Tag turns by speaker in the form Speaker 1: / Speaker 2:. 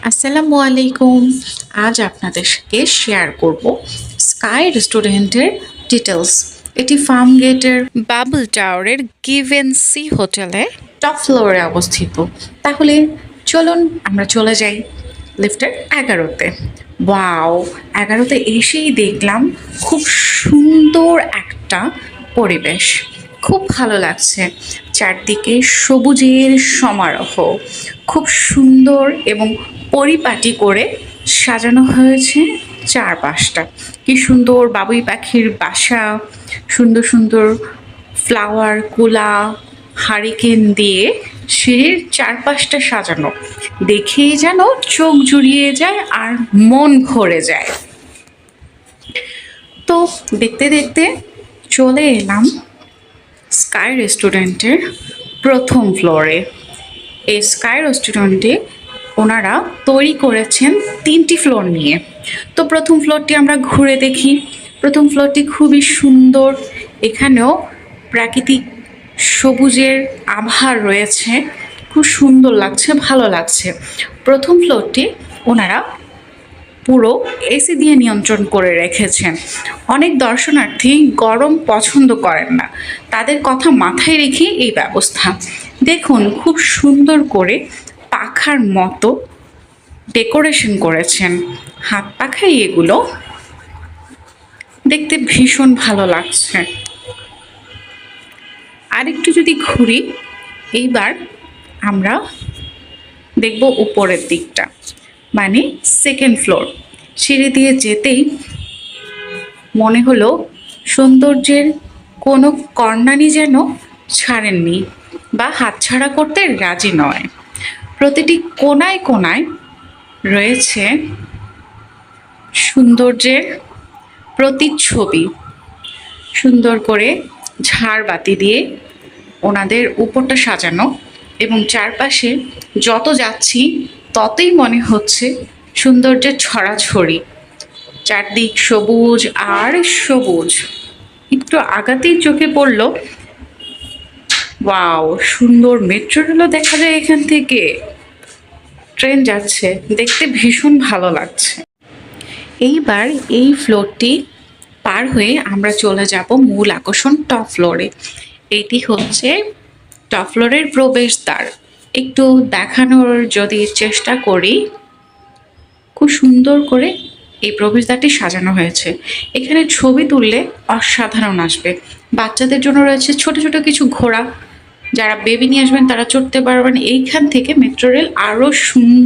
Speaker 1: আসসালামু আলাইকুম। আজ আপনাদের সাথে শেয়ার করব স্কাই রেস্টুরেন্টের ডিটেলস। এটি ফার্ম গেটের বাবল টাওয়ারের গিভেন সি হোটেলে টপ ফ্লোরে অবস্থিত। তাহলে চলুন আমরা চলে যাই লিফটের 11তে। ওয়াও, 11তে এসেই দেখলাম খুব সুন্দর একটা পরিবেশ। খুব ভালো লাগছে, চারদিকে সবুজের সমারোহ, খুব সুন্দর এবং পরিপাটি করে সাজানো হয়েছে চারপাশটা। কি সুন্দর বাবুই পাখির বাসা, সুন্দর সুন্দর ফ্লাওয়ার কুলা, হারিকেন দিয়ে সিঁড়ির চারপাশটা সাজানো, দেখেই যেন চোখ জুড়িয়ে যায় আর মন ভরে যায়। তো দেখতে দেখতে চলে এলাম স্কাই রেস্টুরেন্টের প্রথম ফ্লোরে। এই স্কাই রেস্টুরেন্টে ওনারা তৈরি করেছেন 3টি ফ্লোর নিয়ে। তো প্রথম ফ্লোরটি আমরা ঘুরে দেখি। প্রথম ফ্লোরটি খুবই সুন্দর, এখানেও প্রাকৃতিক সবুজের আভা রয়েছে, খুব সুন্দর লাগছে, ভালো লাগছে। প্রথম ফ্লোরটি ওনারা পুরো এসি দিয়ে নিয়ন্ত্রণ করে রেখেছেন। অনেক দর্শনার্থী গরম পছন্দ করেন না, তাদের কথা মাথায় রেখে এই ব্যবস্থা। দেখুন খুব সুন্দর করে পাখার মতো ডেকোরেশন করেছেন, হাত পাখাই এগুলো, দেখতে ভীষণ ভালো লাগছে। আরেকটু যদি ঘুরি, এইবার আমরা দেখব উপরের দিকটা, মানে সেকেন্ড ফ্লোর। সিঁড়ি দিয়ে যেতেই মনে হলো সৌন্দর্যের কোনো কর্নারই যেন ছাড়েননি বা হাতছাড়া করতে রাজি নয়। প্রতিটি কোনায় কোনায় রয়েছে সৌন্দর্যের প্রতিচ্ছবি। সুন্দর করে ঝাড়বাতি দিয়ে ওনাদের উপরটা সাজানো, এবং চারপাশে যত যাচ্ছি ততই মনে হচ্ছে সৌন্দর্যের ছড়াছড়ি, চারদিক সবুজ আর সবুজ। একটু আগাতেই চোখে পড়ল, ওয়াও, সুন্দর মেট্রো রেলও দেখা যায় এখান থেকে, ট্রেন যাচ্ছে, দেখতে ভীষণ ভালো লাগছে। এইবার এই ফ্লোরটি পার হয়ে আমরা চলে যাব মূল আকর্ষণ টপ ফ্লোরে। এটি হচ্ছে টপ ফ্লোরের প্রবেশদ্বার। একটু দেখানোর যদি চেষ্টা করি, খুব সুন্দর করে এই প্রবেশদ্বারটি সাজানো হয়েছে। এখানে ছবি তুললে অসাধারণ আসবে। বাচ্চাদের জন্য রয়েছে ছোট ছোট কিছু ঘোড়া, যারা বেবি নিয়ে আসবেন তারা চড়তে পারবেন। এইখান থেকে মেট্রো রেল আরও সুন্দর